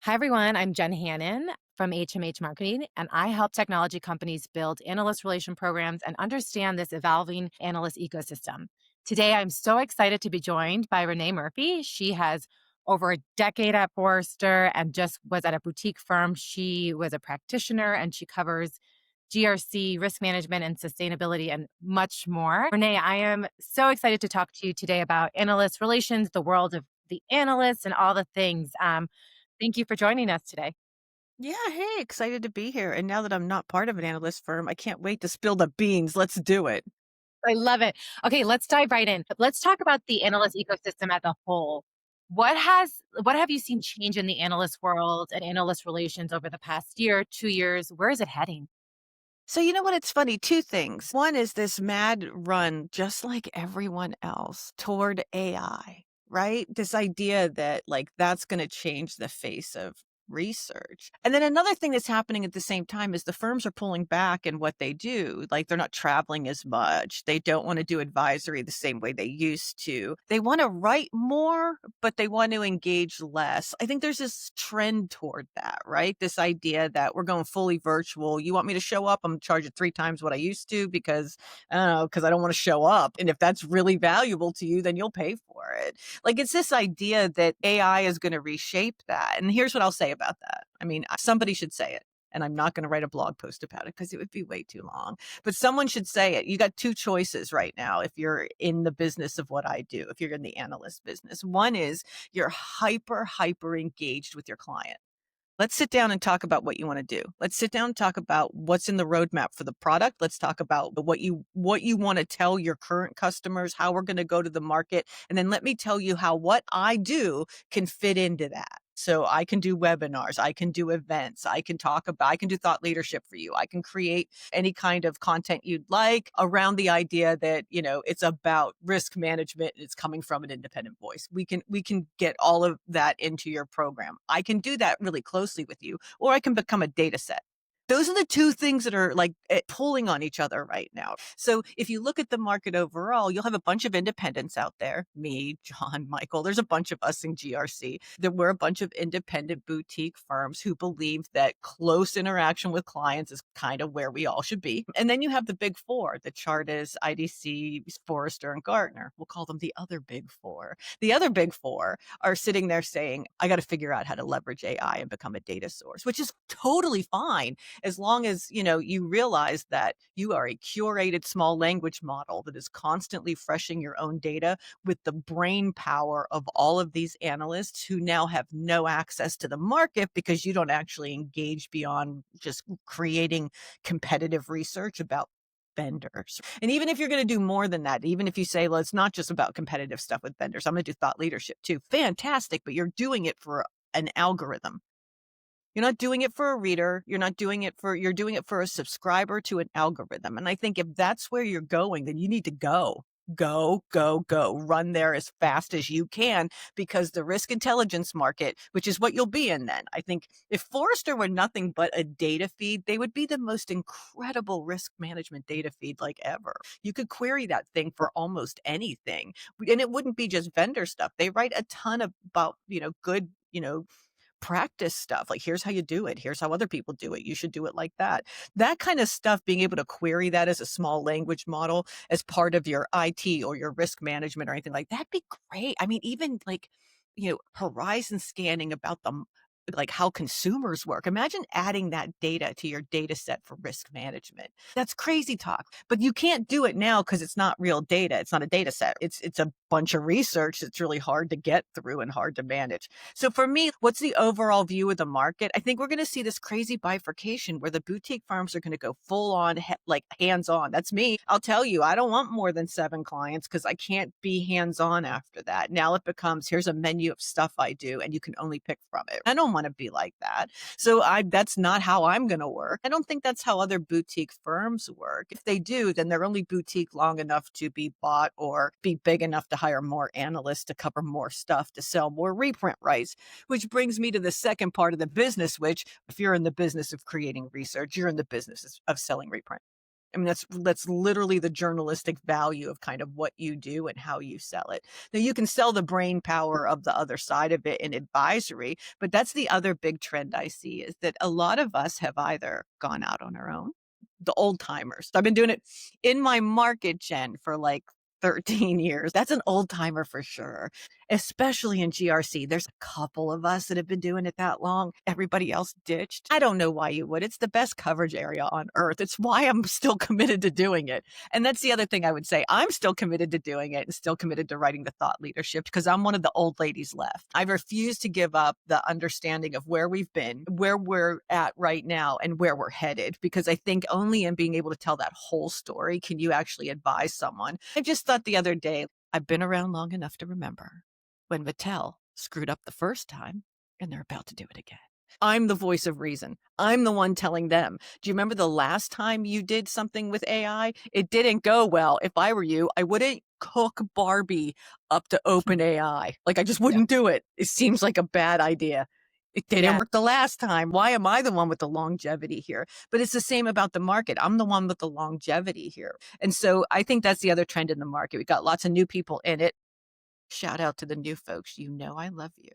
Hi, everyone. I'm Jen Hannon from HMH Marketing, and I help technology companies build analyst relation programs and understand this evolving analyst ecosystem. Today, I'm so excited to be joined by Renee Murphy. She has over a decade at Forrester and just was at a boutique firm. She was a practitioner and she covers GRC, risk management, and sustainability, and much more. Renee, I am so excited to talk to you today about analyst relations, the world of the analysts, and all the things. Thank you for joining us today. Yeah, hey, excited to be here. And now that I'm not part of an analyst firm, I can't wait to spill the beans. Let's do it. I love it. Okay, let's dive right in. Let's talk about the analyst ecosystem as a whole. What have you seen change in the analyst world and analyst relations over the past year, 2 years? Where is it heading? So, you know what? It's funny. Two things. One is this mad run, just like everyone else, toward AI, right? This idea that that's going to change the face of research. And then another thing that's happening at the same time is the firms are pulling back in what they do. Like they're not traveling as much. They don't want to do advisory the same way they used to. They want to write more, but they want to engage less. I think there's this trend toward that, right? This idea that we're going fully virtual. You want me to show up? I'm gonna charge you 3 times what I used to because I don't know, because I don't want to show up. And if that's really valuable to you, then you'll pay for it. Like it's this idea that AI is going to reshape that. And here's what I'll say about that. I mean, somebody should say it. And I'm not going to write a blog post about it because it would be way too long. But someone should say it. You got two choices right now if you're in the business of what I do, if you're in the analyst business. One is you're hyper engaged with your client. Let's sit down and talk about what you want to do. Let's sit down and talk about what's in the roadmap for the product. Let's talk about what you want to tell your current customers, how we're going to go to the market, and then let me tell you how what I do can fit into that. So I can do webinars, I can do events, I can do thought leadership for you. I can create any kind of content you'd like around the idea that, it's about risk management and it's coming from an independent voice. We can get all of that into your program. I can do that really closely with you, or I can become a data set. Those are the two things that are pulling on each other right now. So if you look at the market overall, you'll have a bunch of independents out there. Me, John, Michael, there's a bunch of us in GRC. There were a bunch of independent boutique firms who believe that close interaction with clients is kind of where we all should be. And then you have the big four, the Chartis, IDC, Forrester, and Gartner. We'll call them the other big four. The other big four are sitting there saying, I got to figure out how to leverage AI and become a data source, which is totally fine as long as you realize that you are a curated small language model that is constantly freshing your own data with the brain power of all of these analysts who now have no access to the market because you don't actually engage beyond just creating competitive research about vendors. And even if you're going to do more than that, even if you say, well, it's not just about competitive stuff with vendors, I'm going to do thought leadership too. Fantastic. But you're doing it for an algorithm. You're not doing it for a reader. You're doing it for a subscriber to an algorithm. And I think if that's where you're going, then you need to go. Go, go, go. Run there as fast as you can because the risk intelligence market, which is what you'll be in then. I think if Forrester were nothing but a data feed, they would be the most incredible risk management data feed like ever. You could query that thing for almost anything. And it wouldn't be just vendor stuff. They write a ton about, good, practice stuff. Like, here's how you do it. Here's how other people do it. You should do it like that. That kind of stuff, being able to query that as a small language model as part of your IT or your risk management or anything like that'd be great. I mean, even horizon scanning about them, like how consumers work. Imagine adding that data to your data set for risk management. That's crazy talk, but you can't do it now because it's not real data. It's not a data set. It's a bunch of research that's really hard to get through and hard to manage. So for me, what's the overall view of the market? I think we're going to see this crazy bifurcation where the boutique firms are going to go full on, like hands on. That's me. I'll tell you, I don't want more than 7 clients because I can't be hands on after that. Now it becomes, here's a menu of stuff I do and you can only pick from it. I don't want to be like that. So that's not how I'm going to work. I don't think that's how other boutique firms work. If they do, then they're only boutique long enough to be bought or be big enough to hire more analysts to cover more stuff, to sell more reprint rights, which brings me to the second part of the business, which if you're in the business of creating research, you're in the business of selling reprint. I mean, that's literally the journalistic value of kind of what you do and how you sell it. Now you can sell the brain power of the other side of it in advisory, but that's the other big trend I see is that a lot of us have either gone out on our own, the old timers. I've been doing it in my market gen for like 13 years. That's an old timer for sure, especially in GRC. There's a couple of us that have been doing it that long. Everybody else ditched. I don't know why you would. It's the best coverage area on earth. It's why I'm still committed to doing it. And that's the other thing I would say. I'm still committed to doing it and still committed to writing the thought leadership because I'm one of the old ladies left. I refuse to give up the understanding of where we've been, where we're at right now, and where we're headed, because I think only in being able to tell that whole story can you actually advise someone. I just thought the other day, I've been around long enough to remember when Mattel screwed up the first time and they're about to do it again. I'm the voice of reason. I'm the one telling them. Do you remember the last time you did something with AI? It didn't go well. If I were you, I wouldn't hook Barbie up to OpenAI. Like, I just Yeah. wouldn't do it. It seems like a bad idea. It didn't Yeah. work the last time. Why am I the one with the longevity here? But it's the same about the market. I'm the one with the longevity here. And so I think that's the other trend in the market. We got lots of new people in it. Shout out to the new folks. You know I love you.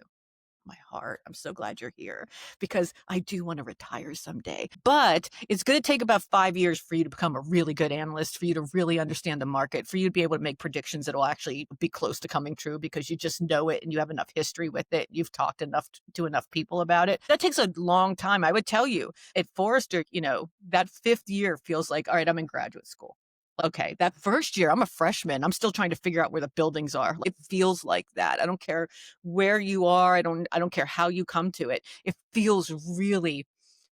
My heart. I'm so glad you're here because I do want to retire someday. But it's going to take about 5 years for you to become a really good analyst, for you to really understand the market, for you to be able to make predictions that will actually be close to coming true because you just know it and you have enough history with it. You've talked enough to enough people about it. That takes a long time. I would tell you at Forrester, that 5th year feels like, all right, I'm in graduate school. Okay, that first year, I'm a freshman. I'm still trying to figure out where the buildings are. It feels like that. I don't care where you are. I don't care how you come to it. It feels really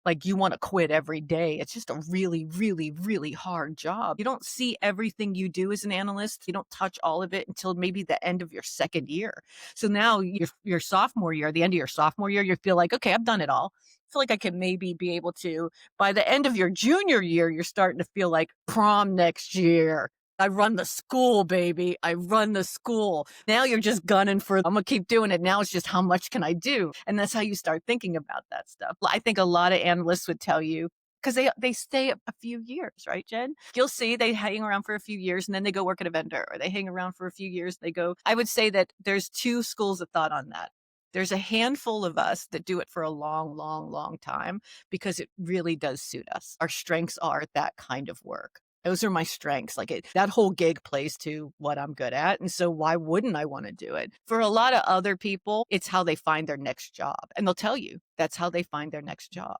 like you want to quit every day. It's just a really, really, really hard job. You don't see everything you do as an analyst. You don't touch all of it until maybe the end of your second year. So now your sophomore year, the end of your sophomore year, you feel like, okay, I've done it all. I feel like I can maybe be able to. By the end of your junior year, you're starting to feel like prom next year. I run the school, baby. I run the school. Now you're just gunning for, I'm going to keep doing it. Now it's just how much can I do? And that's how you start thinking about that stuff. I think a lot of analysts would tell you, because they stay a few years, right, Jen? You'll see they hang around for a few years and then they go work at a vendor, or they hang around for a few years. They go, I would say that there's two schools of thought on that. There's a handful of us that do it for a long, long, long time because it really does suit us. Our strengths are that kind of work. Those are my strengths. Like that whole gig plays to what I'm good at. And so why wouldn't I want to do it? For a lot of other people, it's how they find their next job. And they'll tell you that's how they find their next job.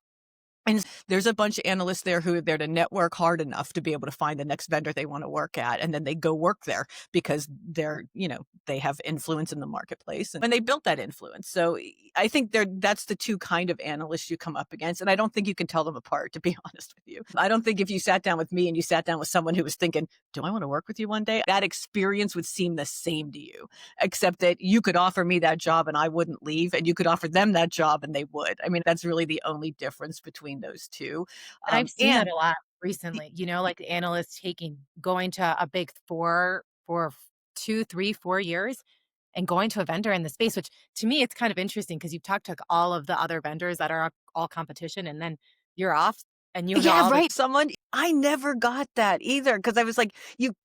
And there's a bunch of analysts there who are there to network hard enough to be able to find the next vendor they want to work at. And then they go work there because they have influence in the marketplace and they built that influence. So I think that's the two kind of analysts you come up against. And I don't think you can tell them apart, to be honest with you. I don't think if you sat down with me and you sat down with someone who was thinking, do I want to work with you one day? That experience would seem the same to you, except that you could offer me that job and I wouldn't leave, and you could offer them that job and they would. I mean, that's really the only difference between those two. And I've seen that And a lot recently, like analysts going to a big four for 2, 3, 4 years and going to a vendor in the space, which to me, it's kind of interesting because you've talked to all of the other vendors that are all competition and then you're off and you know yeah, all this, right. I never got that either because I was like,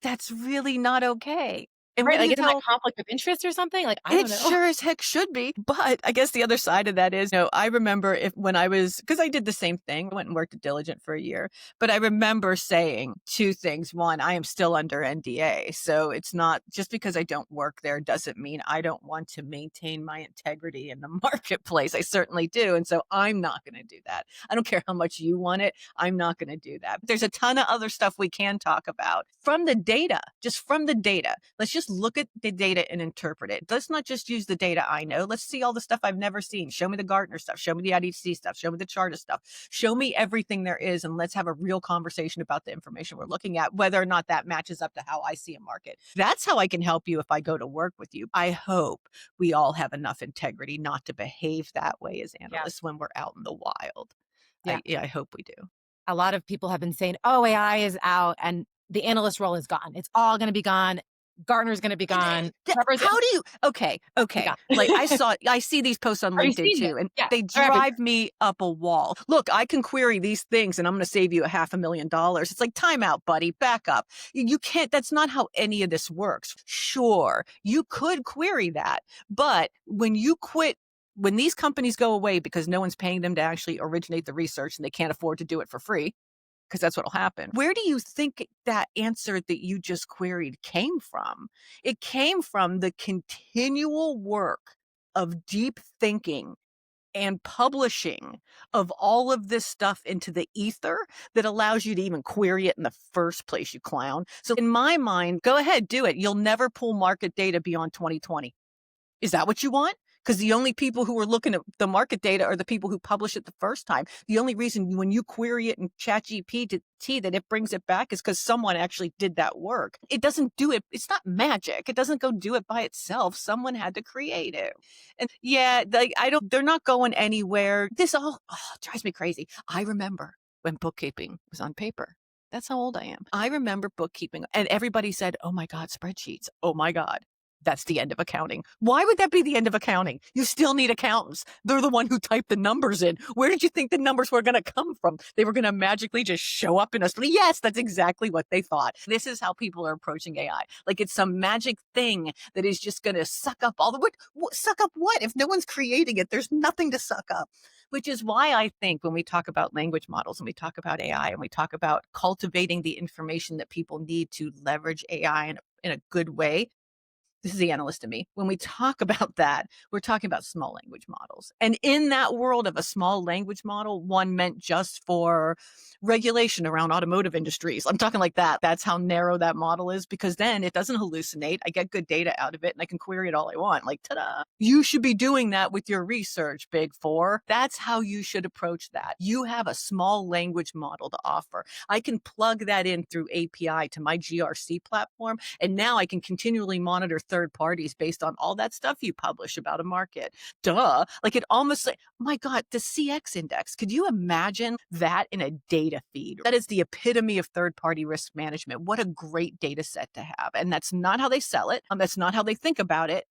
that's really not okay. And what right? do Like, you isn't that tell conflict of interest or something? Like, I It don't know. sure as heck should be. But I guess the other side of that is, I remember when I was, because I did the same thing, I went and worked at Diligent for a year. But I remember saying two things. One, I am still under NDA. So it's not just because I don't work there doesn't mean I don't want to maintain my integrity in the marketplace. I certainly do. And so I'm not going to do that. I don't care how much you want it. I'm not going to do that. But there's a ton of other stuff we can talk about from the data, just from the data. Let's just look at the data and interpret it. Let's not just use the data I know. Let's see all the stuff I've never seen. Show me the Gartner stuff. Show me the IDC stuff. Show me the Charta stuff. Show me everything there is, and let's have a real conversation about the information we're looking at, whether or not that matches up to how I see a market. That's how I can help you if I go to work with you. I hope we all have enough integrity not to behave that way as Yeah. analysts when we're out in the wild. Yeah. I hope we do. A lot of people have been saying, oh, AI is out and the analyst role is gone. It's all going to be gone. Gartner's gonna be And, gone. th Whoever's how do you okay, be okay. gone. Like, I see these posts on Are you LinkedIn seeing it? too, and Yeah, they they're everywhere. drive me up a wall. "Look, I can query these things, and I'm gonna save you a $500,000." It's like, "Time out, buddy. Back up. You can't that's not how any of this works." Sure, you could query that, but when these companies go away because no one's paying them to actually originate the research and they can't afford to do it for free, because that's what'll happen. Where do you think that answer that you just queried came from? It came from the continual work of deep thinking and publishing of all of this stuff into the ether that allows you to even query it in the first place, you clown. So in my mind, go ahead, do it. You'll never pull market data beyond 2020. Is that what you want? Because the only people who are looking at the market data are the people who publish it the first time. The only reason when you query it in ChatGPT that it brings it back is because someone actually did that work. It doesn't do it. It's not magic. It doesn't go do it by itself. Someone had to create it. And yeah, they're not going anywhere. This all drives me crazy. I remember when bookkeeping was on paper. That's how old I am. I remember bookkeeping and everybody said, "Oh my God, spreadsheets. Oh my God. That's the end of accounting." Why would that be the end of accounting? You still need accountants. They're the one who type the numbers in. Where did you think the numbers were going to come from? They were going to magically just show up in a yes, that's exactly what they thought. This is how people are approaching AI. Like it's some magic thing that is just going to suck up all the suck up what? If no one's creating it, there's nothing to suck up. Which is why I think when we talk about language models and we talk about AI and we talk about cultivating the information that people need to leverage AI in a good way, this is the analyst in me. When we talk about that, we're talking about small language models. And in that world of a small language model, one meant just for regulation around automotive industries. I'm talking like that. That's how narrow that model is because then it doesn't hallucinate. I get good data out of it and I can query it all I want. Like, ta-da. You should be doing that with your research, Big Four. That's how you should approach that. You have a small language model to offer. I can plug that in through API to my GRC platform. And now I can continually monitor third parties based on all that stuff you publish about a market. Duh. Like it almost like, my God, the CX index. Could you imagine that in a data feed? That is the epitome of third party risk management. What a great data set to have. And that's not how they sell it. That's not how they think about it.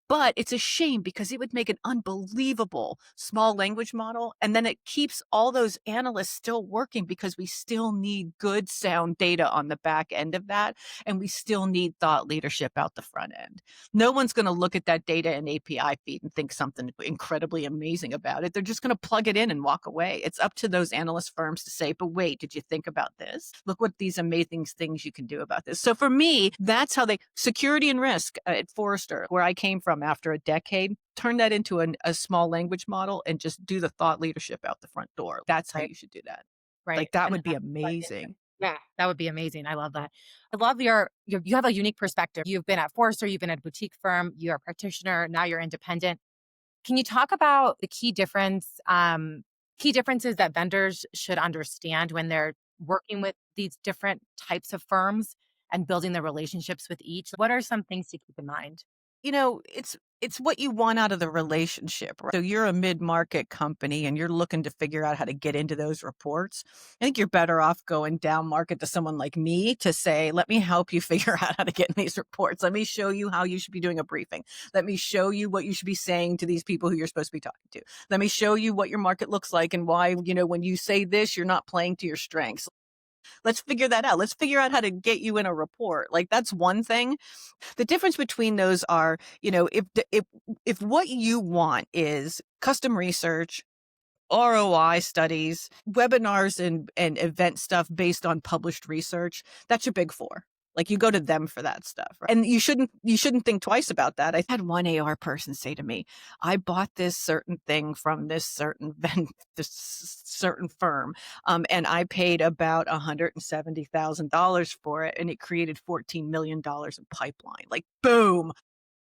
But it's a shame because it would make an unbelievable small language model. And then it keeps all those analysts still working because we still need good sound data on the back end of that. And we still need thought leadership out the front end. No one's going to look at that data and API feed and think something incredibly amazing about it. They're just going to plug it in and walk away. It's up to those analyst firms to say, but wait, did you think about this? Look what these amazing things you can do about this. So for me, that's how security and risk at Forrester, where I came from after a decade, turn that into a small language model and just do the thought leadership out the front door. That's how Right, you should do that. right, Like that and would be amazing. yeah, that would be amazing. I love that. I love you have a unique perspective. You've been at Forrester, you've been at a boutique firm, you're a practitioner, now you're independent. Can you talk about the key differences that vendors should understand when they're working with these different types of firms and building the relationships with each? What are some things to keep in mind? It's what you want out of the relationship, right? So you're a mid-market company and you're looking to figure out how to get into those reports. I think you're better off going down market to someone like me to say, let me help you figure out how to get in these reports. Let me show you how you should be doing a briefing. Let me show you what you should be saying to these people who you're supposed to be talking to. Let me show you what your market looks like and why, when you say this, you're not playing to your strengths. Let's figure that out. Let's figure out how to get you in a report. Like that's one thing. The difference between those are, if what you want is custom research, ROI studies, webinars and event stuff based on published research, that's your big four. Like you go to them for that stuff. Right? And you shouldn't think twice about that. I had one AR person say to me, I bought this certain thing from this certain this certain firm. And I paid about $170,000 for it and it created $14 million in pipeline. Like boom.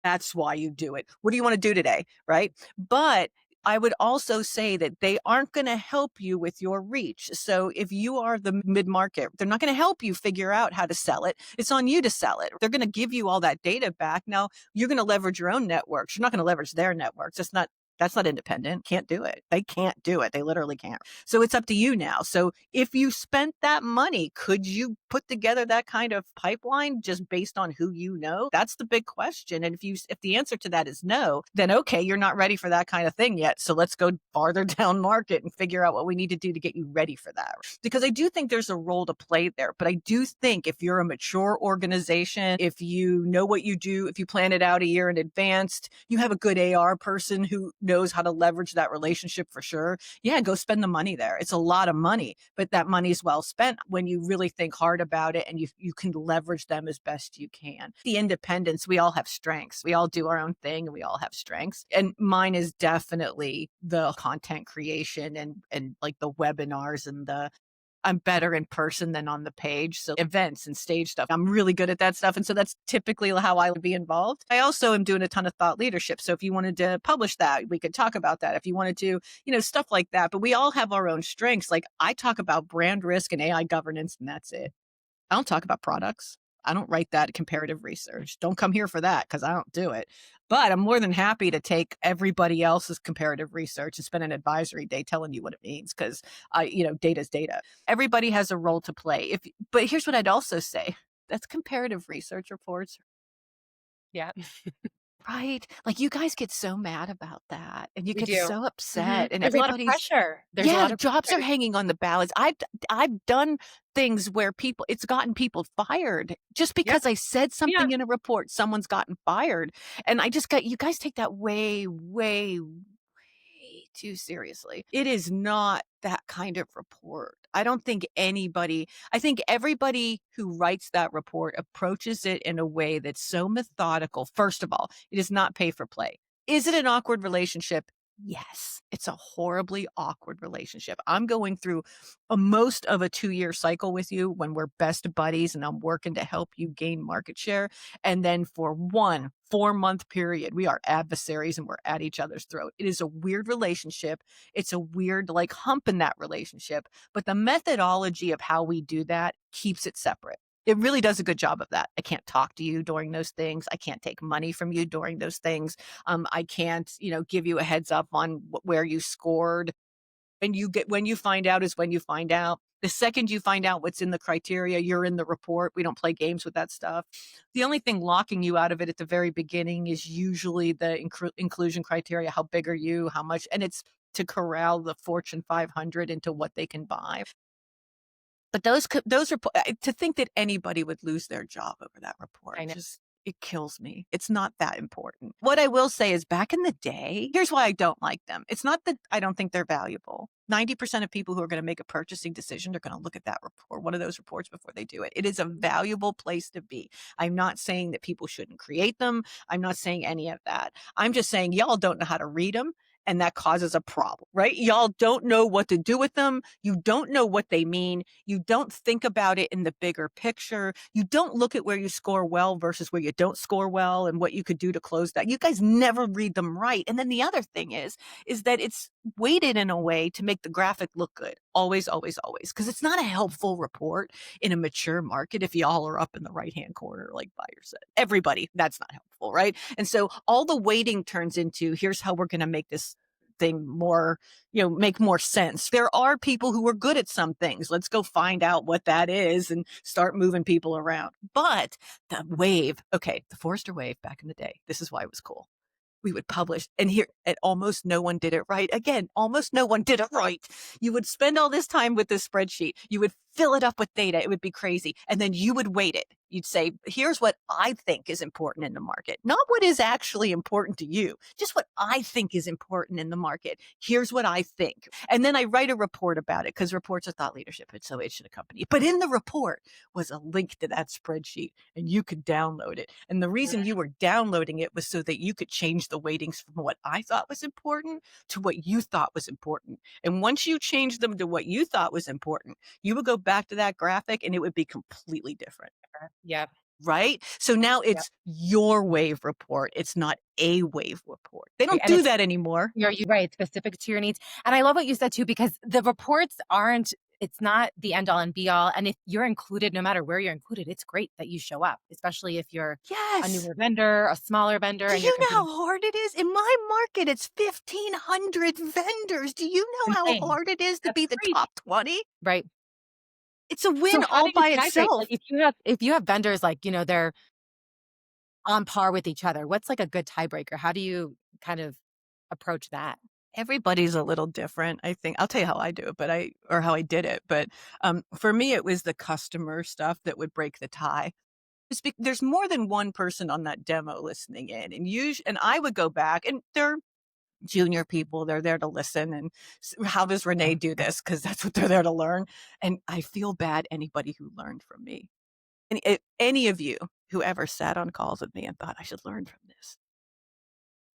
That's why you do it. What do you want to do today? Right. But I would also say that they aren't going to help you with your reach. So if you are the mid market, they're not going to help you figure out how to sell it. It's on you to sell it. They're going to give you all that data back. Now you're going to leverage your own networks. You're not going to leverage their networks. It's not That's not independent. Can't do it. They can't do it. They literally can't. So it's up to you now. So if you spent that money, could you put together that kind of pipeline just based on who you know? That's the big question. And if the answer to that is no, then okay, you're not ready for that kind of thing yet. So let's go farther down market and figure out what we need to do to get you ready for that. Because I do think there's a role to play there. But I do think if you're a mature organization, if you know what you do, if you plan it out a year in advance, you have a good AR person who knows how to leverage that relationship for sure. Yeah, go spend the money there. It's a lot of money, but that money is well spent when you really think hard about it and you can leverage them as best you can. The independence, we all have strengths. We all do our own thing and we all have strengths. And mine is definitely the content creation and like the webinars and the I'm better in person than on the page. So events and stage stuff, I'm really good at that stuff. And so that's typically how I would be involved. I also am doing a ton of thought leadership. So if you wanted to publish that, we could talk about that. If you wanted to, stuff like that. But we all have our own strengths. Like I talk about brand risk and AI governance, and that's it. I don't talk about products. I don't write that comparative research. Don't come here for that because I don't do it. But I'm more than happy to take everybody else's comparative research and spend an advisory day telling you what it means because data's data. Everybody has a role to play. But here's what I'd also say. That's comparative research reports. Yeah, Right? Like you guys get so mad about that and you we get do. so Mhm. upset and There's a lot of everybody's pressure. There's a yeah, lot of jobs are pressure. hanging on the balance. I've done things where it's gotten people fired. Just Yep. because I said Yeah. something in a report, someone's gotten fired. And you guys take that way, way, way too seriously. It is not that kind of report. I think everybody who writes that report approaches it in a way that's so methodical. First of all, it is not pay for play. Is it an awkward relationship? Yes, it's a horribly awkward relationship. I'm going through most of a 2-year cycle with you when we're best buddies and I'm working to help you gain market share. And then for 4-month period, we are adversaries and we're at each other's throat. It is a weird relationship. It's a weird like hump in that relationship, but the methodology of how we do that keeps it separate. It really does a good job of that. I can't talk to you during those things. I can't take money from you during those things. I can't, give you a heads up on where you scored. And when you find out is when you find out. The second you find out what's in the criteria, you're in the report. We don't play games with that stuff. The only thing locking you out of it at the very beginning is usually the inclusion criteria. How big are you? How much? And it's to corral the Fortune 500 into what they can buy. But those are to think that anybody would lose their job over that report, I know. just it kills me. It's not that important. What I will say is back in the day, here's why I don't like them. It's not that I don't think they're valuable. 90% of people who are going to make a purchasing decision are going to look at that report, one of those reports before they do it. It is a valuable place to be. I'm not saying that people shouldn't create them. I'm not saying any of that. I'm just saying y'all don't know how to read them and that causes a problem, right? Y'all don't know what to do with them. You don't know what they mean. You don't think about it in the bigger picture. You don't look at where you score well versus where you don't score well and what you could do to close that. You guys never read them right. And then the other thing is that it's weighted in a way to make the graphic look good. Always, always, always. Because it's not a helpful report in a mature market if y'all are up in the right-hand corner, like by yourself. Everybody, that's not helpful, right? And so all the weighting turns into here's how we're going to make this thing more, make more sense. There are people who are good at some things. Let's go find out what that is and start moving people around. But the wave, okay, the Forrester Wave back in the day, this is why it was cool. We would publish and almost no one did it right. Again, almost no one did it right. You would spend all this time with this spreadsheet. You would fill it up with data. It would be crazy. And then you would weight it. You'd say, here's what I think is important in the market, not what is actually important to you, just what I think is important in the market. Here's what I think. And then I write a report about it because reports are thought leadership. And so it should accompany. But in the report was a link to that spreadsheet and you could download it. And the reason you were downloading it was so that you could change the weightings from what I thought was important to what you thought was important. And once you changed them to what you thought was important, you would go back to that graphic and it would be completely different. Yep. Right? So now Yep. it's your wave report. It's not a wave report. They Right, don't and do it's that anymore. you're right, specific to your needs, and I love what you said too because the reports aren't It's not the end all and be all, and if you're included, no matter where you're included, it's great that you show up, especially if you're a Yes. newer vendor, a smaller vendor, Do and you're you know competing. how hard it is? In my market, it's 1,500 vendors. Do you know It's how insane. hard it is to That's be the crazy, top 20? right? It's a So win how all do you by calibrate? Like, itself. if you have vendors, like, they're on par with each other, what's, like, a good tiebreaker? How do you kind of approach that? Everybody's a little different, I think. I'll tell you how I do it, or how I did it, but, for me, it was the customer stuff that would break the tie. There's more than one person on that demo listening in, and I would go back, and they're junior people, they're there to listen, and how does Renee do this? Because that's what they're there to learn, and I feel bad anybody who learned from me. Any of you who ever sat on calls with me and thought, "I should learn from this."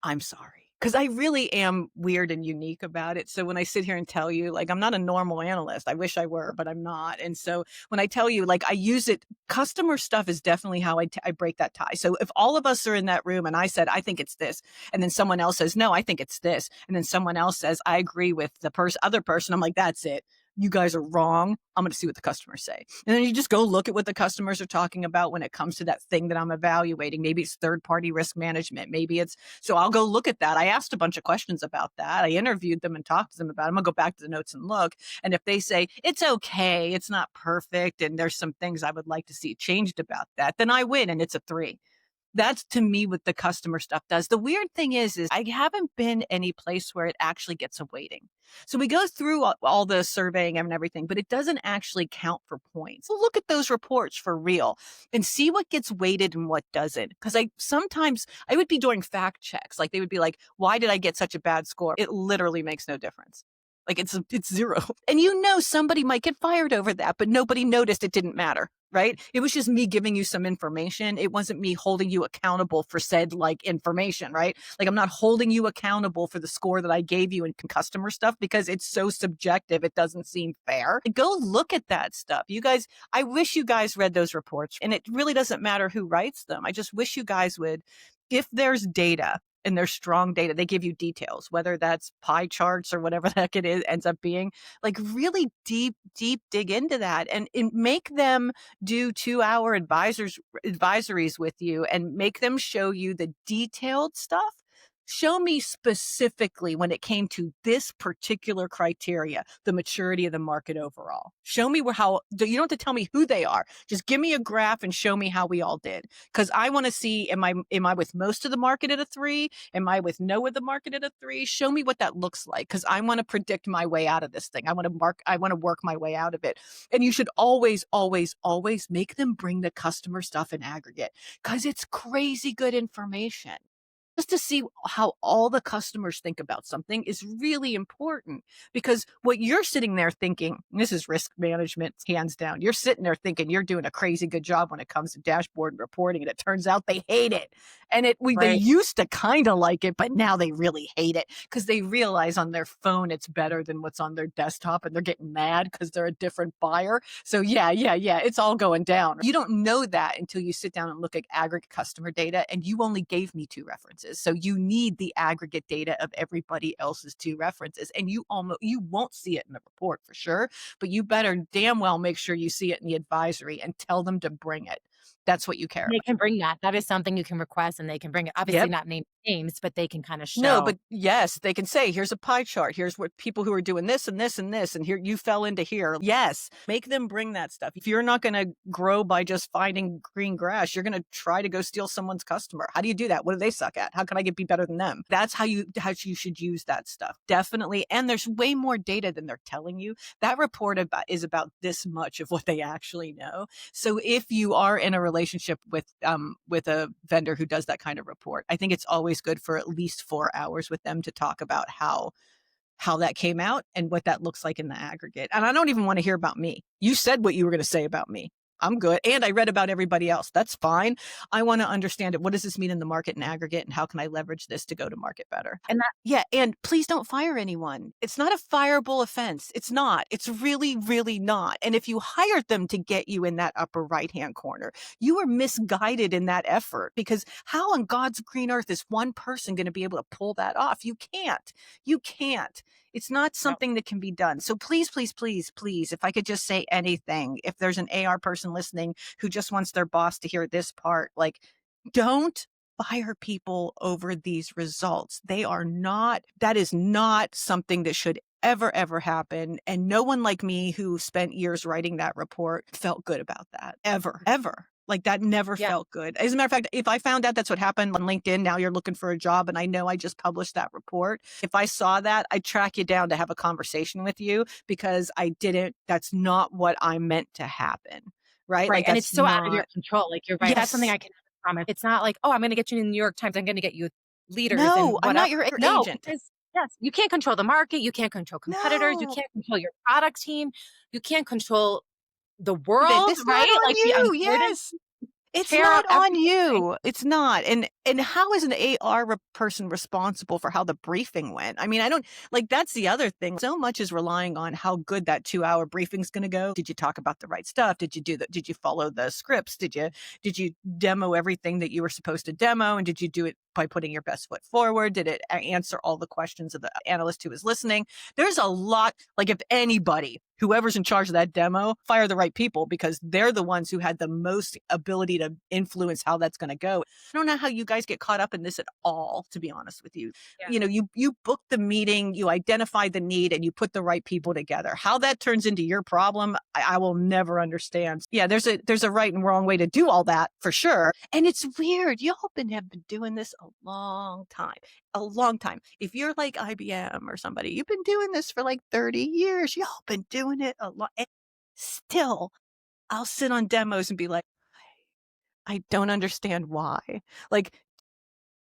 I'm sorry, because I really am weird and unique about it, so when I sit here and tell you, like, I'm not a normal analyst, I wish I were, but I'm not, and so when I tell you, like, I use it customer stuff is definitely how I break that tie. So if all of us are in that room and I said, "I think it's this," and then someone else says, "No, I think it's this," and then someone else says, "I agree with the other person," I'm like, "That's it. You guys are wrong. I'm gonna see what the customers say." And then you just go look at what the customers are talking about when it comes to that thing that I'm evaluating. Maybe it's third party risk management. Maybe it's so I'll go look at that. I asked a bunch of questions about that. I interviewed them and talked to them about it. I'm gonna go back to the notes and look. And if they say it's okay, it's not perfect, and there's some things I would like to see changed about that, then I win and it's a 3. That's to me what the customer stuff does. The weird thing is I haven't been any place where it actually gets a weighting. So we go through all the surveying and everything, but it doesn't actually count for points. So look at those reports for real and see what gets weighted and what doesn't. Because I would be doing fact checks. Like they would be like, why did I get such a bad score? It literally makes no difference. Like it's 0. And somebody might get fired over that, but nobody noticed it didn't matter, right? It was just me giving you some information. It wasn't me holding you accountable for said like information, right? Like I'm not holding you accountable for the score that I gave you in customer stuff because it's so subjective. It doesn't seem fair. Go look at that stuff. You guys, I wish you guys read those reports, and it really doesn't matter who writes them. I just wish you guys would, if there's data and there's strong data, they give you details, whether that's pie charts or whatever the heck it is ends up being, like really deep dig into that and make them do 2-hour advisories with you and make them show you the detailed stuff. Show me specifically when it came to this particular criteria, the maturity of the market overall. Show me how, you don't have to tell me who they are. Just give me a graph and show me how we all did. Because I want to see, am I with most of the market at a 3? Am I with no of the market at a 3? Show me what that looks like, because I want to predict my way out of this thing. I want to work my way out of it. And you should always, always, always make them bring the customer stuff in aggregate, because it's crazy good information. Just to see how all the customers think about something is really important, because what you're sitting there thinking, and this is risk management hands down, you're sitting there thinking you're doing a crazy good job when it comes to dashboard and reporting, and it turns out they hate it. And they Right. used to kind of like it, but now they really hate it because they realize on their phone it's better than what's on their desktop, and they're getting mad because they're a different buyer. So yeah, it's all going down. You don't know that until you sit down and look at aggregate customer data, and you only gave me 2 references. So you need the aggregate data of everybody else's 2 references, and you won't see it in the report for sure, but you better damn well make sure you see it in the advisory and tell them to bring it. That's what you care They about. can bring that. That is something you can request, and they can bring it. Obviously, Yep. not name names, but they can kinda No, show. but yes, they can say, here's a pie chart. Here's what people who are doing this and this and this, and here you fell into here. Yes, make them bring that stuff. If you're not going to grow by just finding green grass, you're going to try to go steal someone's customer. How do you do that? What do they suck at? How can I be better than them? That's how you should use that stuff. Definitely. And there's way more data than they're telling you. That report is about this much of what they actually know. So if you are in a relationship with a vendor who does that kind of report, I think it's always good for at least 4 hours with them to talk about how that came out and what that looks like in the aggregate. And I don't even want to hear about me. You said what you were going to say about me. I'm good. And I read about everybody else. That's fine. I want to understand it. What does this mean in the market in aggregate? And how can I leverage this to go to market better? And that Yeah. And please don't fire anyone. It's not a fireable offense. It's not. It's really, really not. And if you hired them to get you in that upper right hand corner, you were misguided in that effort because how on God's green earth is one person going to be able to pull that off? You can't. You can't. It's not no. something that can be done. So please, please, please, please, if I could just say anything, if there's an AR person listening who just wants their boss to hear this part, like, don't fire people over these results. That is not something that should ever, ever happen. And no one like me who spent years writing that report felt good about that ever, ever. Like that never Yeah. felt good. As a matter of fact, if I found out that's what happened on LinkedIn, now you're looking for a job and I know I just published that report. If I saw that, I'd track you down to have a conversation with you because that's not what I meant to happen. Right. Right. Like And it's that's so out of your not, control. Like you're right. That's something yes. I can never promise. It's not like, oh, I'm going to get you in the New York Times. I'm going to get you leaders No, and I'm whatever. not your No, agent. because yes, you can't control the market. You can't control competitors. You No. can't control your product team. You can't control the That world, it's not right? on Like the you. uncertainty Yes. It's tear up not on everything, right? you. It's not. And how is an person responsible for how the briefing went? I mean, I don't like that's the other thing. So much is relying on how good that 2-hour briefing's going to go. Did you talk about the right stuff? Did you follow the scripts? Did you demo everything that you were supposed to demo and did you do it by putting your best foot forward? Did it answer all the questions of the analyst who was listening? There's a lot, like if anybody, whoever's in charge of that demo, fire the right people because they're the ones who had the most ability to influence how that's going to go. I don't know how you guys get caught up in this at all, to be honest with you. Yeah. You book the meeting, you identify the need, and you put the right people together. How that turns into your problem, I will never understand. Yeah, there's a right and wrong way to do all that for sure. And it's weird. Y'all have been doing this a long time. A long time. If you're like IBM or somebody, you've been doing this for like 30 years. Y'all been doing it a lot. And still, I'll sit on demos and be like, I don't understand why. Like,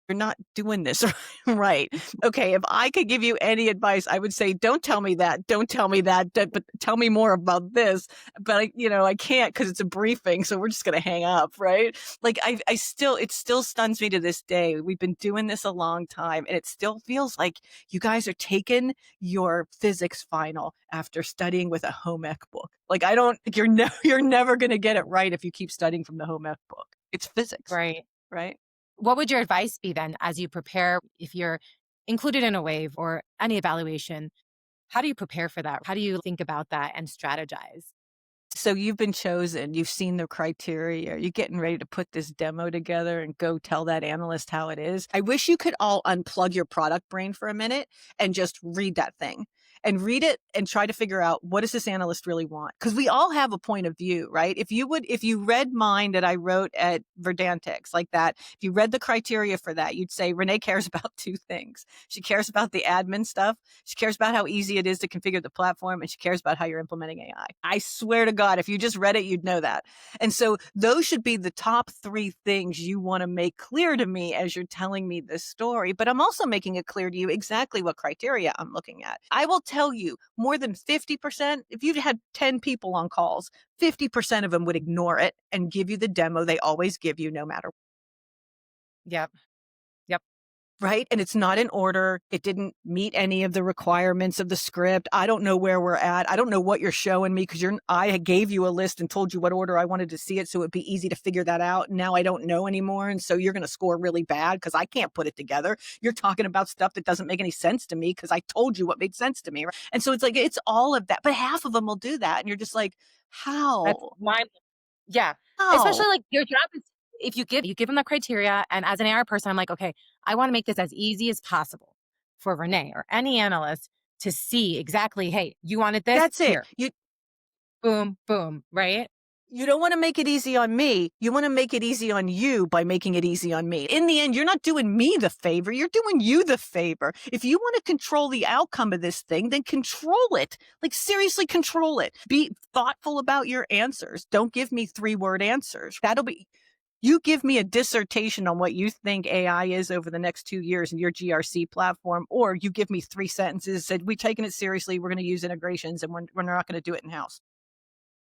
you're not doing this right. Okay, if I could give you any advice, I would say, don't tell me that. Don't tell me that. But tell me more about this. But I can't because it's a briefing, so we're just gonna hang up, right? Like it still stuns me to this day. We've been doing this a long time, and it still feels like you guys are taking your physics final after studying with a home ec book. Like I don't, you're never gonna get it right if you keep studying from the home ec book. It's physics, Right. right? What would your advice be then as you prepare if you're included in a wave or any evaluation? How do you prepare for that? How do you think about that and strategize? So you've been chosen, you've seen the criteria, you're getting ready to put this demo together and go tell that analyst how it is. I wish you could all unplug your product brain for a minute and just read that thing and read it and try to figure out what does this analyst really want? Because we all have a point of view, right? If you read mine that I wrote at Verdantix like that, if you read the criteria for that, you'd say Renee cares about two things. She cares about the admin stuff. She cares about how easy it is to configure the platform and she cares about how you're implementing AI. I swear to God, if you just read it, you'd know that. And so those should be the top 3 things you want to make clear to me as you're telling me this story. But I'm also making it clear to you exactly what criteria I'm looking at. I will tell you more than 50%, if you've had 10 people on calls, 50% of them would ignore it and give you the demo they always give you no matter. Yep. Yep. Right? And it's not in order. It didn't meet any of the requirements of the script. I don't know where we're at. I don't know what you're showing me because I gave you a list and told you what order I wanted to see it. So it'd be easy to figure that out. Now I don't know anymore. And so you're going to score really bad because I can't put it together. You're talking about stuff that doesn't make any sense to me because I told you what made sense to me. Right? And so it's like, it's all of that. But half of them will do that. And you're just like, That's how? my yeah. How? Especially like your job is if you give them the criteria and as an AR person, I'm like, okay, I want to make this as easy as possible for Renee or any analyst to see exactly, hey, you wanted this That's it. here. Boom, boom, right? You don't want to make it easy on me. You want to make it easy on you by making it easy on me. In the end, you're not doing me the favor. You're doing you the favor. If you want to control the outcome of this thing, then control it. Like seriously control it. Be thoughtful about your answers. Don't give me 3-word answers. You give me a dissertation on what you think AI is over the next 2 years in your GRC platform, or you give me 3 sentences, said, we're taking it seriously. We're going to use integrations and we're not going to do it in house.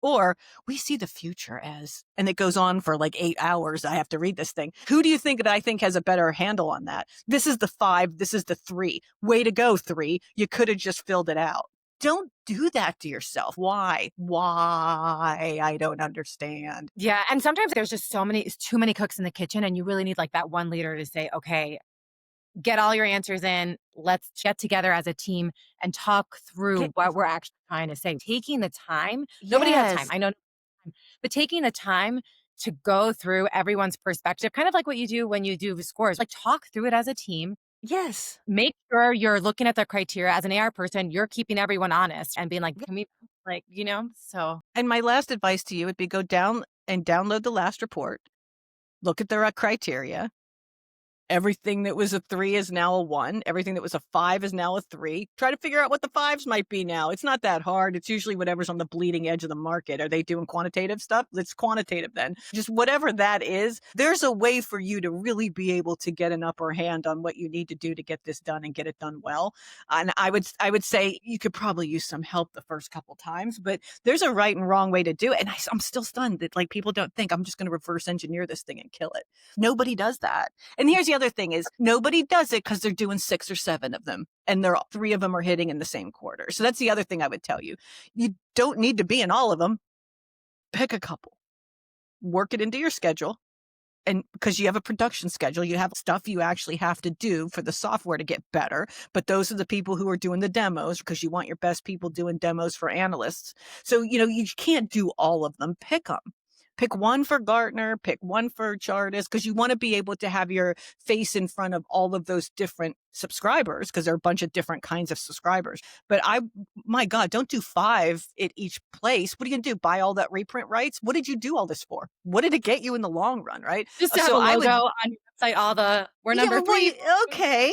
Or we see the future as, and it goes on for like 8 hours. I have to read this thing. Who do you think that I think has a better handle on that? This is the 5. This is the 3. Way to go, 3. You could have just filled it out. Don't do that to yourself. Why? Why? I don't understand. Yeah, and sometimes there's just it's too many cooks in the kitchen, and you really need, like, that one leader to say, "Okay, get all your answers in. Let's get together as a team and talk through Get what we're actually trying to say." Taking the time, nobody has time, yes. I know, but taking the time to go through everyone's perspective, kind of like what you do when you do scores, like, talk through it as a team. Yes. Make sure you're looking at the criteria as an AR person, you're keeping everyone honest and being like, Yeah. "Can we," like, so And my last advice to you would be go down and download the last report. Look at their criteria. Everything that was a 3 is now a 1. Everything that was a 5 is now a 3. Try to figure out what the 5s might be now. It's not that hard. It's usually whatever's on the bleeding edge of the market. Are they doing quantitative stuff? It's quantitative then. Just whatever that is, there's a way for you to really be able to get an upper hand on what you need to do to get this done and get it done well. And I would say you could probably use some help the first couple times, but there's a right and wrong way to do it. And I'm still stunned that like people don't think I'm just going to reverse engineer this thing and kill it. Nobody does that. And here's the other thing is nobody does it because they're doing 6 or 7 of them and they're 3 of them are hitting in the same quarter. So that's the other thing I would tell you. You don't need to be in all of them. Pick a couple. Work it into your schedule. And because you have a production schedule, you have stuff you actually have to do for the software to get better. But those are the people who are doing the demos because you want your best people doing demos for analysts. So, you can't do all of them. Pick them. Pick one for Gartner, pick one for Chartis, because you want to be able to have your face in front of all of those different subscribers, because there are a bunch of different kinds of subscribers. But my God, don't do 5 at each place. What are you going to do? Buy all that reprint rights? What did you do all this for? What did it get you in the long run, right? just to have So a I logo would on your website, all the "We're yeah, number well, 3." okay,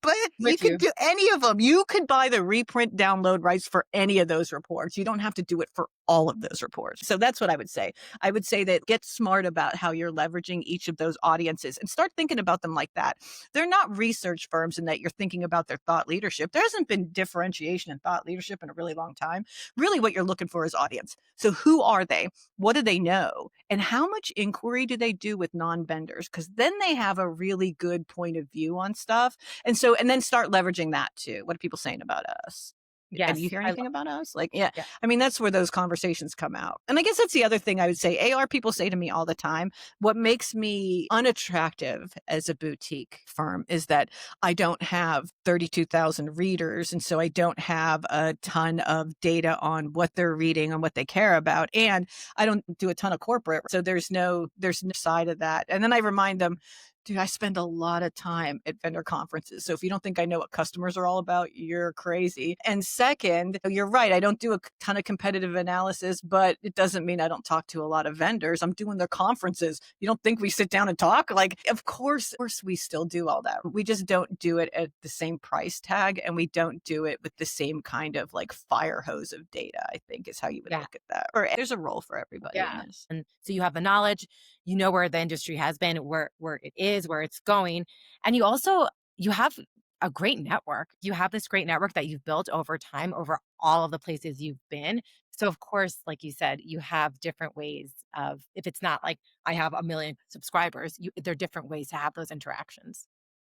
but you With could you. do any of them. You could buy the reprint download rights for any of those reports. You don't have to do it for all of those reports. So that's what I would say. I would say that get smart about how you're leveraging each of those audiences and start thinking about them like that. They're not research firms in that you're thinking about their thought leadership. There hasn't been differentiation in thought leadership in a really long time. Really, what you're looking for is audience. So who are they? What do they know? And how much inquiry do they do with non-vendors? Because then they have a really good point of view on stuff. And then start leveraging that too. What are people saying about us? And you Yes, hear I anything love about us? Like, yeah, yeah. I mean, that's where those conversations come out. And I guess that's the other thing I would say. AR people say to me all the time, what makes me unattractive as a boutique firm is that I don't have 32,000 readers. And so I don't have a ton of data on what they're reading and what they care about. And I don't do a ton of corporate. So there's no side of that. And then I remind them, dude, I spend a lot of time at vendor conferences. So if you don't think I know what customers are all about, you're crazy. And second, you're right. I don't do a ton of competitive analysis, but it doesn't mean I don't talk to a lot of vendors. I'm doing their conferences. You don't think we sit down and talk? Like, of course we still do all that. We just don't do it at the same price tag and we don't do it with the same kind of like fire hose of data, I think is how you would Yeah. look at that. Or there's a role for everybody in Yeah. this. And so you have the knowledge, you know where the industry has been, where it is, where it's going. And you have a great network. You have this great network that you've built over time, over all of the places you've been. So of course, like you said, you have different ways of, if it's not like I have a million subscribers, there are different ways to have those interactions.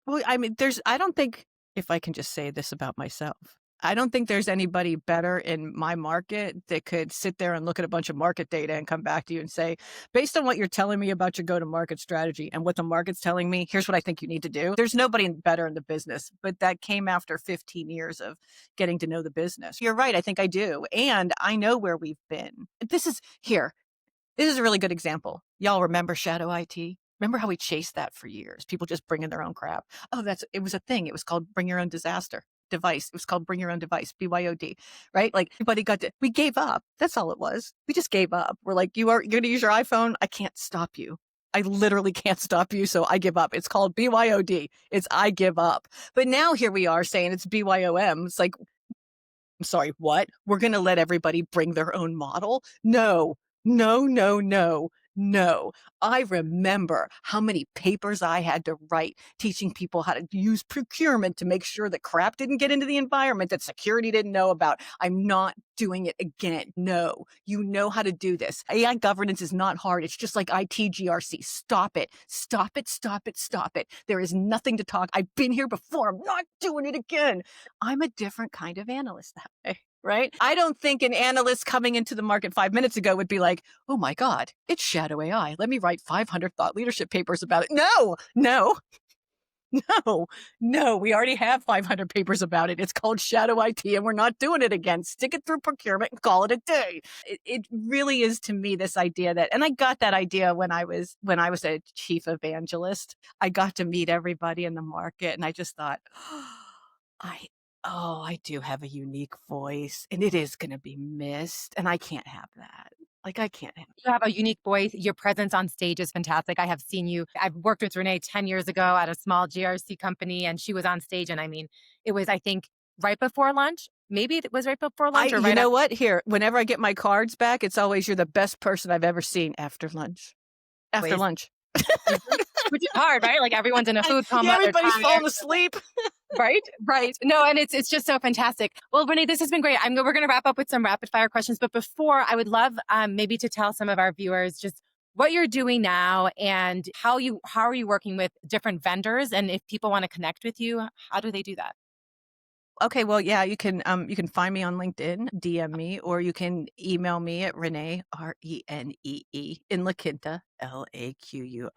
Well, I mean, I don't think, if I can just say this about myself, I don't think there's anybody better in my market that could sit there and look at a bunch of market data and come back to you and say, based on what you're telling me about your go to market strategy and what the market's telling me, here's what I think you need to do. There's nobody better in the business, but that came after 15 years of getting to know the business. You're right. I think I do. And I know where we've been. This is a really good example. Y'all remember Shadow IT? Remember how we chased that for years? People just bringing their own crap. Oh, it was a thing. It was called Bring Your Own Disaster Device. It was called Bring Your Own Device, BYOD, right? Like everybody we gave up. That's all it was. We just gave up. We're like, you're going to use your iPhone. I can't stop you. I literally can't stop you. So I give up. It's called BYOD. It's I give up. But now here we are saying it's BYOM. It's like, I'm sorry, what? We're going to let everybody bring their own model? No, no, no, no. No. I remember how many papers I had to write teaching people how to use procurement to make sure that crap didn't get into the environment that security didn't know about. I'm not doing it again. No, you know how to do this. AI governance is not hard. It's just like IT GRC. Stop it. Stop it. Stop it. Stop it. There is nothing to talk. I've been here before. I'm not doing it again. I'm a different kind of analyst that way. Right? I don't think an analyst coming into the market 5 minutes ago would be like, oh my God, it's shadow AI. Let me write 500 thought leadership papers about it. No, no, no, no. We already have 500 papers about it. It's called shadow IT and we're not doing it again. Stick it through procurement and call it a day. It really is to me this idea that, and I got that idea when I was a chief evangelist. I got to meet everybody in the market and I just thought, I I do have a unique voice and it is gonna be missed, and I can't have that. Like, I can't have You have a unique voice. Your presence on stage is fantastic. I have seen you. I've worked with Renee 10 years ago at a small GRC company, and she was on stage. And I mean, it was, I think, right before lunch. Maybe it was right before lunch or you right know after. what? Here, whenever I get my cards back, it's always, "You're the best person I've ever seen after lunch." After lunch. Mhm. Which is hard, right? Like everyone's in a food Yeah, coma, they're everybody's tired. falling asleep. Right, right. No, and it's just so fantastic. Well, Renee, this has been great. We're going to wrap up with some rapid fire questions, but before, I would love maybe to tell some of our viewers just what you're doing now and how are you working with different vendors, and if people want to connect with you, how do they do that? Okay, well, yeah, you can find me on LinkedIn, DM me, or you can email me at Renee, Renee, in La Quinta, LAQUINTA,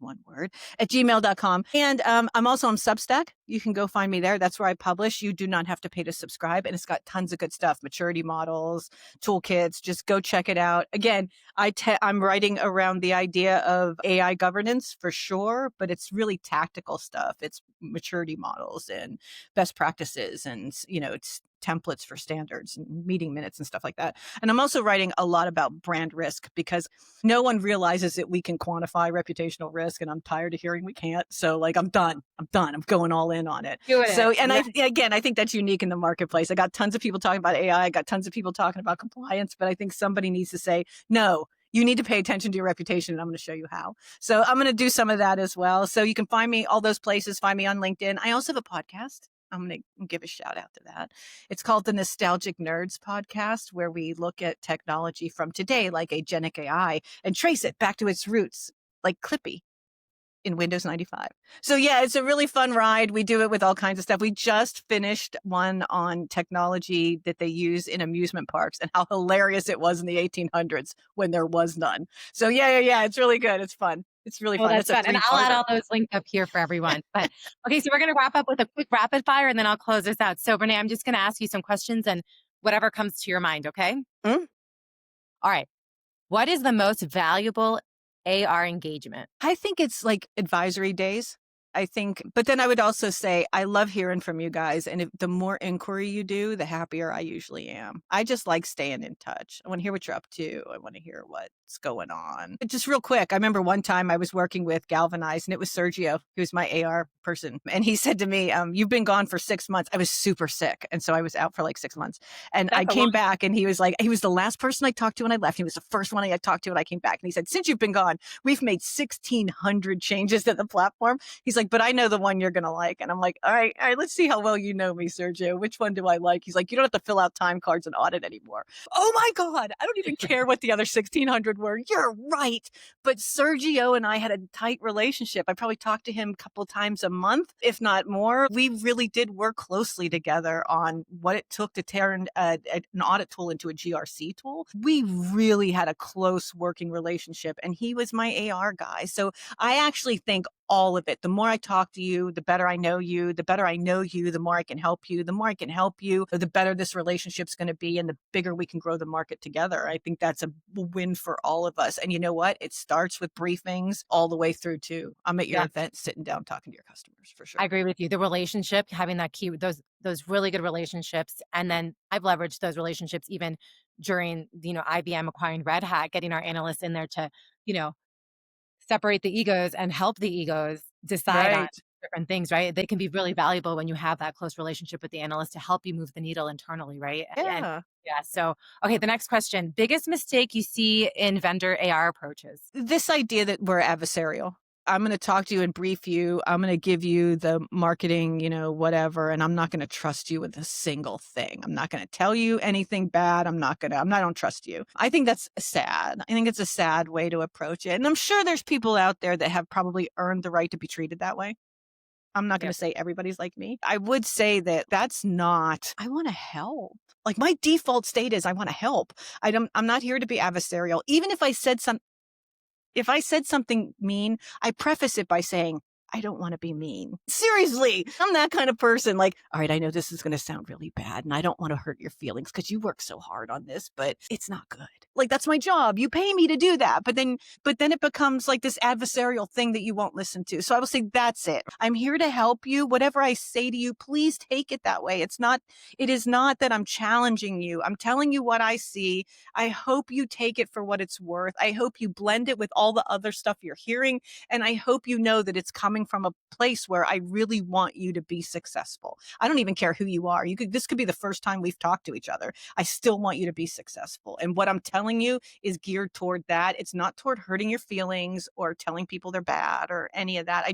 one word, at gmail.com. And I'm also on Substack. You can go find me there. That's where I publish. You do not have to pay to subscribe, and it's got tons of good stuff, maturity models, toolkits. Just go check it out. Again, I'm writing around the idea of AI governance for sure, but it's really tactical stuff. It's maturity models and best practices and it's templates for standards and meeting minutes and stuff like that. And I'm also writing a lot about brand risk because no one realizes that we can quantify reputational risk, and I'm tired of hearing we can't. So like I'm done. I'm going all in on it. Doing So it. and Yeah. I think that's unique in the marketplace. I got tons of people talking about AI, I got tons of people talking about compliance, but I think somebody needs to say, "No, you need to pay attention to your reputation, and I'm going to show you how." So I'm going to do some of that as well. So you can find me all those places, find me on LinkedIn. I also have a podcast. I'm going to give a shout out to that. It's called the Nostalgic Nerds Podcast, where we look at technology from today, like agentic AI, and trace it back to its roots, like Clippy in Windows 95. So yeah, it's a really fun ride. We do it with all kinds of stuff. We just finished one on technology that they use in amusement parks and how hilarious it was in the 1800s when there was none. So yeah. It's really good. It's fun. It's really Oh, fun. that's That's a fun. And I'll add three-parter. all those links up here for everyone. But okay, so we're going to wrap up with a quick rapid fire and then I'll close this out. So, Renee, I'm just going to ask you some questions and whatever comes to your mind, okay? Mm? All right. What is the most valuable AR engagement? I think it's like advisory days. I think, but then I would also say, I love hearing from you guys. And if the more inquiry you do, the happier I usually am. I just like staying in touch. I want to hear what you're up to. I want to hear what's going on. But just real quick, I remember one time I was working with Galvanize and it was Sergio, who's my AR person. And he said to me, you've been gone for 6 months. I was super sick. And so I was out for like 6 months. And I That's a came long. back and he was like, he was the last person I talked to when I left. He was the first one I talked to when I came back. And he said, since you've been gone, we've made 1,600 changes to the platform. He's like, but I know the one you're going to like. And I'm like, all right, let's see how well you know me, Sergio. Which one do I like? He's like, you don't have to fill out time cards and audit anymore. Oh my God. I don't even care what the other 1,600 were. You're right. But Sergio and I had a tight relationship. I probably talked to him a couple times a month, if not more. We really did work closely together on what it took to turn an audit tool into a GRC tool. We really had a close working relationship, and he was my AR guy. So I actually think all of it. The more I talk to you, the better I know you. The better I know you, the more I can help you. The more I can help you, the better this relationship's going to be, and the bigger we can grow the market together. I think that's a win for all of us. And you know what? It starts with briefings all the way through to I'm at your Yeah, event, sitting down, talking to your customers for I sure. agree with you. The relationship, having that key, those really good relationships, and then I've leveraged those relationships even during IBM acquiring Red Hat, getting our analysts in there to you know separate the egos and help the egos decide on Right. different things, right? They can be really valuable when you have that close relationship with the analyst to help you move the needle internally, right? And Yeah. yeah, so okay, the next question. Biggest mistake you see in vendor AR approaches? This idea that we're adversarial. I'm going to talk to you and brief you. I'm going to give you the marketing, whatever, and I'm not going to trust you with a single thing. I'm not going to tell you anything bad. I don't trust you. I think that's sad. I think it's a sad way to approach it. And I'm sure there's people out there that have probably earned the right to be treated that way. I'm not going Yep. to say everybody's like me. I would say that that's not, I want to help. Like my default state is I want to help. I'm not here to be adversarial. Even if I said something mean, I preface it by saying, I don't want to be mean. Seriously, I'm that kind of person. Like, all right, I know this is going to sound really bad and I don't want to hurt your feelings because you work so hard on this, but it's not good. Like, that's my job. You pay me to do that. But then it becomes like this adversarial thing that you won't listen to. So I will say, that's it. I'm here to help you. Whatever I say to you, please take it that way. It is not that I'm challenging you. I'm telling you what I see. I hope you take it for what it's worth. I hope you blend it with all the other stuff you're hearing. And I hope you know that it's coming from a place where I really want you to be successful. I don't even care who you are. This could be the first time we've talked to each other. I still want you to be successful. And what I'm telling you is geared toward that. It's not toward hurting your feelings or telling people they're bad or any of that.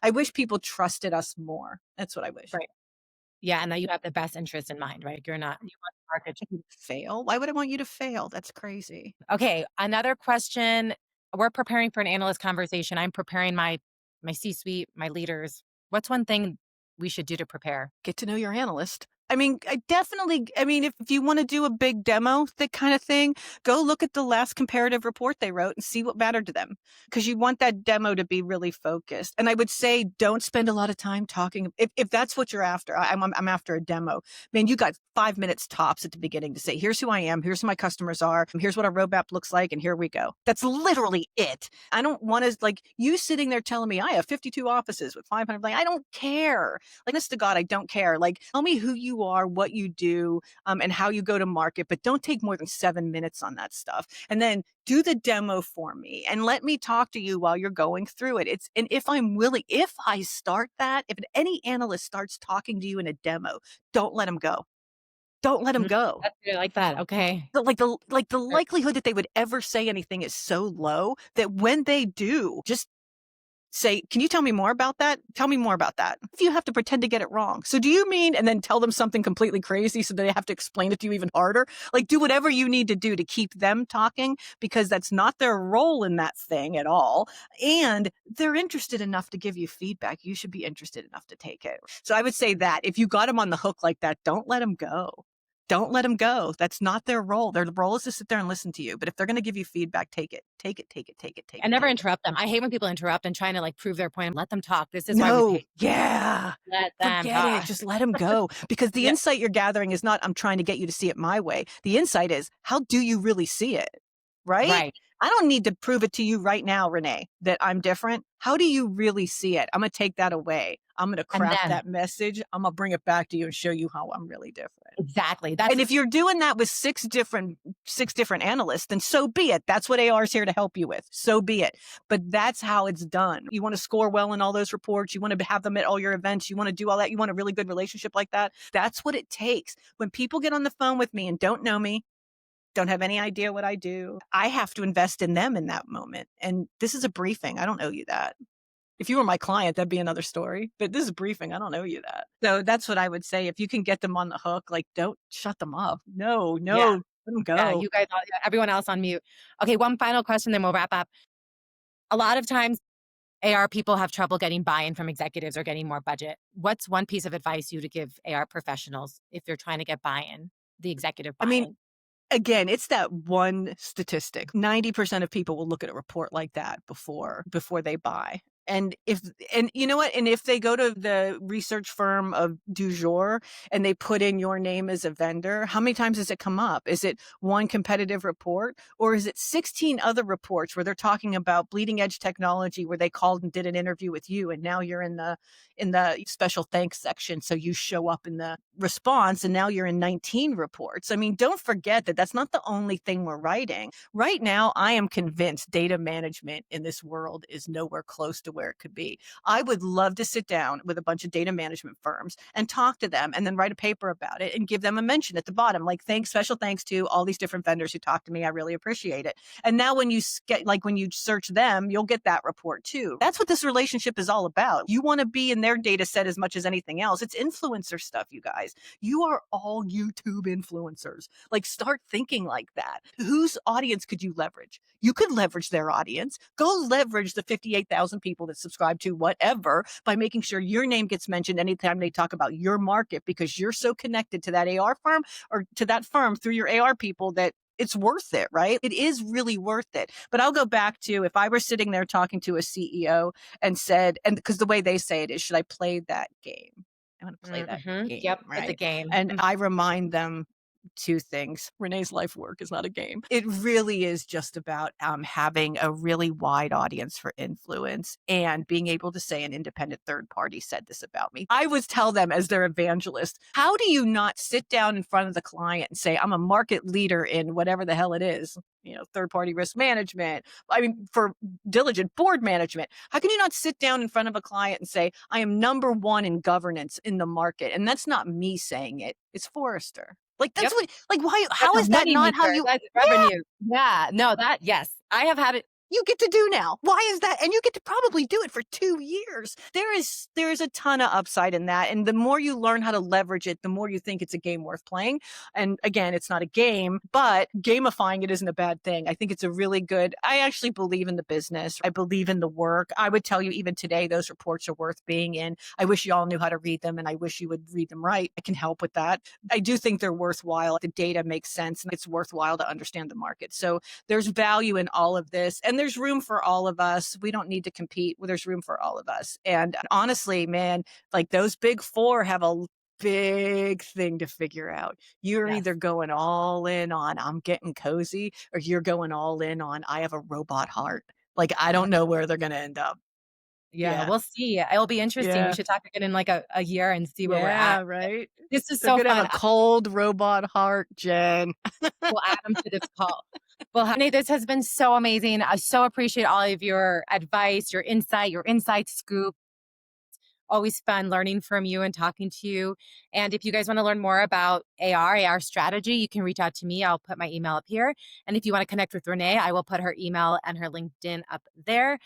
I wish people trusted us more. That's what I wish. Right. Yeah, and that you have the best interest in mind, right? You're not you want the market Fail? Why would I want you to fail? That's crazy. Okay, another question. We're preparing for an analyst conversation. I'm preparing my C-suite, my leaders. What's one thing we should do to prepare? Get to know your analyst. If you want to do a big demo, that kind of thing, go look at the last comparative report they wrote and see what mattered to them. Because you want that demo to be really focused. And I would say, don't spend a lot of time talking. If that's what you're after, I'm after a demo. Man, you got 5 minutes tops at the beginning to say, here's who I am, here's who my customers are, here's what our roadmap looks like, and here we go. That's literally it. I don't want to, like, you sitting there telling me I have 52 offices with 500, like, I don't care. Like, honest to God, I don't care. Like, tell me who you are, what you do, and how you go to market, but don't take more than 7 minutes on that stuff. And then do the demo for me and let me talk to you while you're going through it. And if I'm willing, if I start that, if any analyst starts talking to you in a demo, don't let them go. Don't let them Mhm. go. That's good, I like that. Okay. The likelihood that they would ever say anything is so low that when they do, just say, can you tell me more about that? Tell me more about that. If you have to pretend to get it wrong. So do you mean, and then tell them something completely crazy so they have to explain it to you even harder? Like, do whatever you need to do to keep them talking, because that's not their role in that thing at all. And they're interested enough to give you feedback. You should be interested enough to take it. So I would say that if you got them on the hook like that, don't let them go. Don't let them go. That's not their role. Their role is to sit there and listen to you. But if they're going to give you feedback, take it. Take it, take it, take it, take And it, never take it. interrupt them. I hate when people interrupt and trying to, like, prove their point. Let them talk. This is why we No, pay. yeah. Let them Forget it. talk. Just let them go. Because the Yeah, insight you're gathering is not, I'm trying to get you to see it my way. The insight is, how do you really see it? Right? right. I don't need to prove it to you right now, Renee, that I'm different. How do you really see it? I'm going to take that away. I'm going to And craft then that message. I'm going to bring it back to you and show you how I'm really different. exactly. That's And if you're doing that with six different analysts, then so be it. That's what AR is here to help you with. So be it. But that's how it's done. You want to score well in all those reports. You want to have them at all your events. You want to do all that. You want a really good relationship like that. That's what it takes. When people get on the phone with me and don't know me, don't have any idea what I do, I have to invest in them in that moment. And this is a briefing. I don't owe you that. If you were my client, that'd be another story. But this is briefing. I don't owe you that. So that's what I would say. If you can get them on the hook, like, don't shut them up. No, yeah, no, let them yeah, go. you guys all yeah, everyone else on mute. Okay, one final question, then we'll wrap up. A lot of times, AR people have trouble getting buy-in from executives or getting more budget. What's one piece of advice you would give AR professionals if you're trying to get buy-in, the executive I mean, buy-in? again, it's that one statistic. 90% of people will look at a report like that before they buy. And you know what? And if they go to the research firm of du jour and they put in your name as a vendor, how many times does it come up? Is it one competitive report, or is it 16 other reports where they're talking about bleeding edge technology where they called and did an interview with you and now you're in the special thanks section, so you show up in the response and now you're in 19 reports. I mean, don't forget that that's not the only thing we're writing. Right now, I am convinced data management in this world is nowhere close to to where it could be. I would love to sit down with a bunch of data management firms and talk to them and then write a paper about it and give them a mention at the bottom, like thanks, special thanks to all these different vendors who talked to me. I really appreciate it. And now when you get like when you search them, you'll get that report too. That's what this relationship is all about. You want to be in their data set as much as anything else. It's influencer stuff, you guys. You are all YouTube influencers. Like start thinking like that. Whose audience could you leverage? You could leverage their audience. Go leverage the 58,000 people that subscribe to whatever by making sure your name gets mentioned anytime they talk about your market because you're so connected to that AR firm or to that firm through your AR people that it's worth it, right? It is really worth it. But I'll go back to if I were sitting there talking to a CEO and said, and because the way they say it is, should I play that game? I want to play that game, Yep, it's a right? game. And I remind them two things. Renee's life work is not a game. It really is just about having a really wide audience for influence and being able to say an independent third party said this about me. I would tell them as their evangelist, how do you not sit down in front of the client and say, I'm a market leader in whatever the hell it is? You know, third party risk management. I mean, for diligent board management, how can you not sit down in front of a client and say, I am number one in governance in the market? And that's not me saying it, it's Forrester. Like that's Yep. what like why That's how a is that money not how maker. you That's yeah, revenue. Yeah. No, yes. I have had it. you get to do now. Why is that? And you get to probably do it for 2 years. There is a ton of upside in that. And the more you learn how to leverage it, the more you think it's a game worth playing. And again, it's not a game, but gamifying it isn't a bad thing. I think it's a really good. I actually believe in the business. I believe in the work. I would tell you even today those reports are worth being in. I wish you all knew how to read them and I wish you would read them right. I can help with that. I do think they're worthwhile. The data makes sense and it's worthwhile to understand the market. So there's value in all of this and there's room for all of us. We don't need to compete. There's room for all of us. And honestly, man, like those big four have a big thing to figure out. You're Yes. either going all in on I'm getting cozy or you're going all in on I have a robot heart. Like I don't know where they're going to end up. Yeah, Yeah. we'll see. It'll be interesting. We Yeah. should talk again in like a year and see where we're at. Yeah, right. This is They're so going to have fun. a cold robot heart, Jen. We'll add them to this call. Well, honey, this has been so amazing. I so appreciate all of your advice, your insight, your inside scoop. Always fun learning from you and talking to you. And if you guys want to learn more about AR strategy, you can reach out to me. I'll put my email up here. And if you want to connect with Renee, I will put her email and her LinkedIn up there.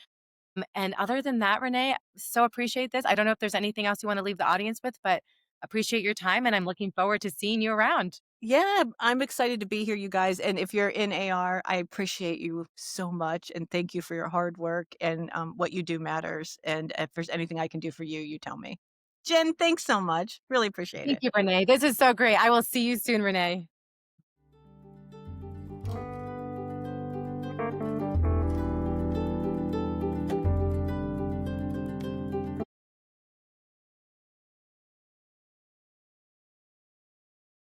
And other than that, Renee, so appreciate this. I don't know if there's anything else you want to leave the audience with, but appreciate your time. And I'm looking forward to seeing you around. Yeah, I'm excited to be here, you guys. And if you're in AR, I appreciate you so much. And thank you for your hard work and what you do matters. And if there's anything I can do for you, you tell me. Jen, thanks so much. Really appreciate Thank it. you, Renee. This is so great. I will see you soon, Renee.